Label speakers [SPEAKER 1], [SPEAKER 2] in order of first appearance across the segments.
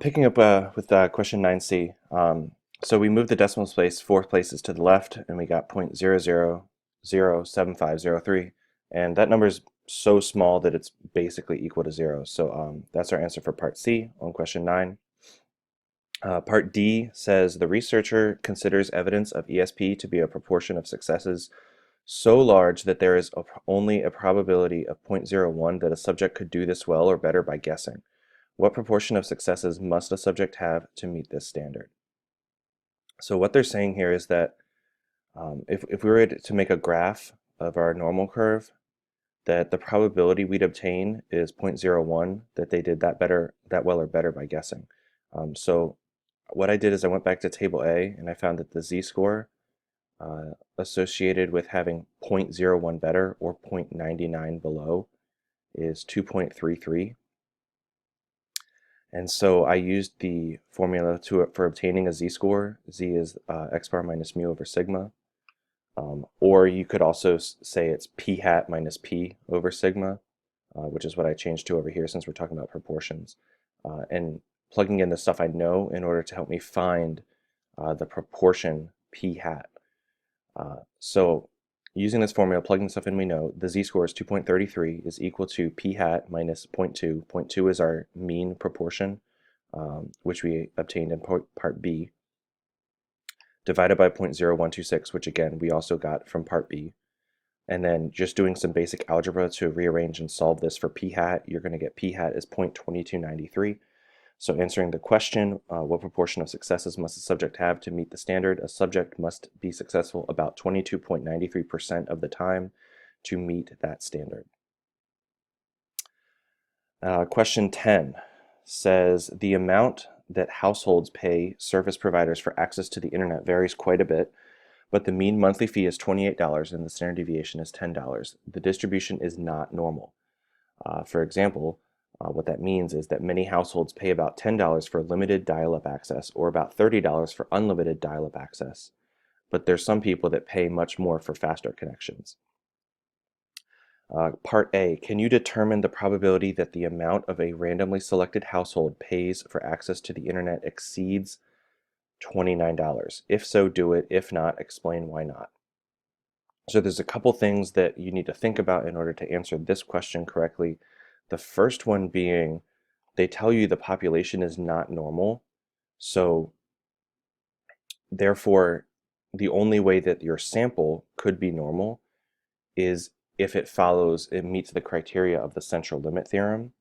[SPEAKER 1] Picking up with question 9C. So we moved the decimal place 4 places to the left, and we got 0.0007503. And that number is so small that it's basically equal to 0. So that's our answer for part C on question 9. Part D says the researcher considers evidence of ESP to be a proportion of successes so large that there is only a probability of 0.01 that a subject could do this well or better by guessing. What proportion of successes must a subject have to meet this standard? So what they're saying here is that if we were to make a graph of our normal curve, that the probability we'd obtain is 0.01 that they did that well or better by guessing. So what I did is I went back to table A and I found that the z-score associated with having 0.01 better or 0.99 below is 2.33. And so I used the formula for obtaining a z-score. Z is x bar minus mu over sigma. Or you could also say it's p hat minus p over sigma, which is what I changed to over here since we're talking about proportions. And plugging in the stuff I know in order to help me find the proportion p hat. So using this formula, plugging stuff in we know, the z-score is 2.33 is equal to p hat minus 0.2. 0.2 is our mean proportion, which we obtained in part B, divided by 0.0126, which again we also got from part B. And then just doing some basic algebra to rearrange and solve this for p hat, you're going to get p hat is 0.2293. So answering the question, what proportion of successes must a subject have to meet the standard? A subject must be successful about 22.93% of the time to meet that standard. Question 10 says the amount that households pay service providers for access to the internet varies quite a bit, but the mean monthly fee is $28 and the standard deviation is $10. The distribution is not normal. For example, what that means is that many households pay about $10 for limited dial-up access or about $30 for unlimited dial-up access, but there's some people that pay much more for faster connections. Part A, can you determine the probability that the amount of a randomly selected household pays for access to the internet exceeds $29? If so, do it. If not, explain why not. So there's a couple things that you need to think about in order to answer this question correctly. The first one being, they tell you the population is not normal, so therefore the only way that your sample could be normal is if it meets the criteria of the central limit theorem.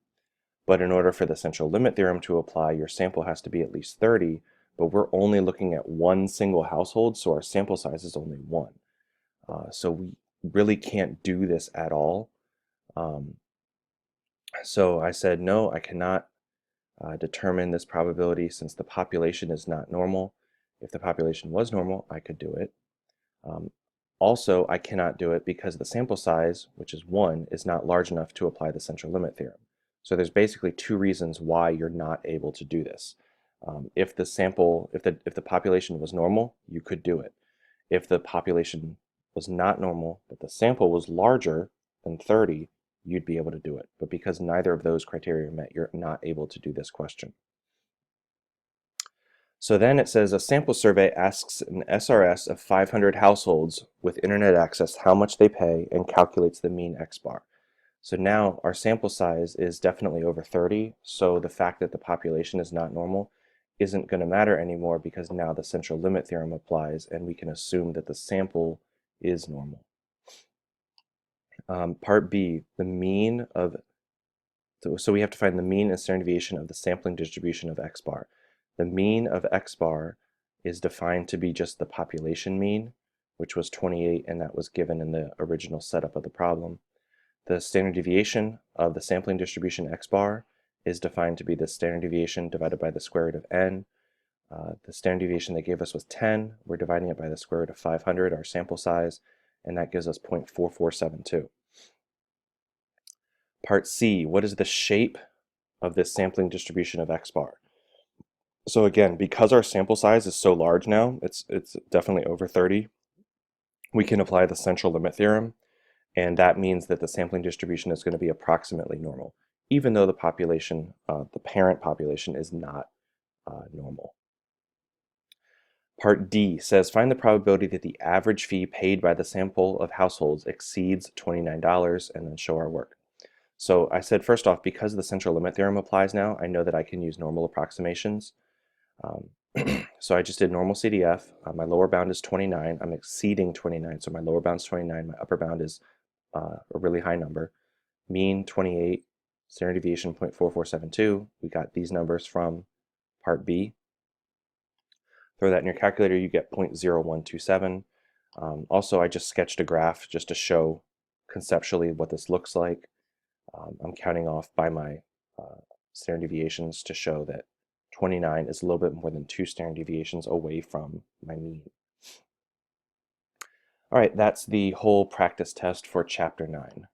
[SPEAKER 1] But in order for the central limit theorem to apply, your sample has to be at least 30, but we're only looking at one single household, so our sample size is only 1. So we really can't do this at all. So I said, no, I cannot determine this probability since the population is not normal. If the population was normal, I could do it. Also, I cannot do it because the sample size, which is 1, is not large enough to apply the central limit theorem. So there's basically 2 reasons why you're not able to do this. If the population was normal, you could do it. If the population was not normal, but the sample was larger than 30, you'd be able to do it. But because neither of those criteria are met, you're not able to do this question. So then it says a sample survey asks an SRS of 500 households with internet access how much they pay and calculates the mean X bar. So now our sample size is definitely over 30, so the fact that the population is not normal isn't going to matter anymore because now the central limit theorem applies and we can assume that the sample is normal. Part B, the mean of, so we have to find the mean and standard deviation of the sampling distribution of X bar. The mean of X bar is defined to be just the population mean, which was 28, and that was given in the original setup of the problem. The standard deviation of the sampling distribution X bar is defined to be the standard deviation divided by the square root of n. The standard deviation they gave us was 10. We're dividing it by the square root of 500, our sample size, and that gives us 0.4472. Part C, what is the shape of this sampling distribution of X bar? So again, because our sample size is so large now, it's definitely over 30, we can apply the central limit theorem, and that means that the sampling distribution is going to be approximately normal. even though the population, the parent population is not normal. Part D says find the probability that the average fee paid by the sample of households exceeds $29 and then show our work. So I said first off, because the central limit theorem applies now, I know that I can use normal approximations. So I just did normal CDF. My lower bound is 29. I'm exceeding 29, so my lower bound is 29. My upper bound is a really high number. Mean 28, standard deviation 0.4472. We got these numbers from part B. Throw that in your calculator, you get 0.0127. Also, I just sketched a graph just to show conceptually what this looks like. I'm counting off by my standard deviations to show that 29 is a little bit more than 2 standard deviations away from my mean. All right, that's the whole practice test for Chapter 9.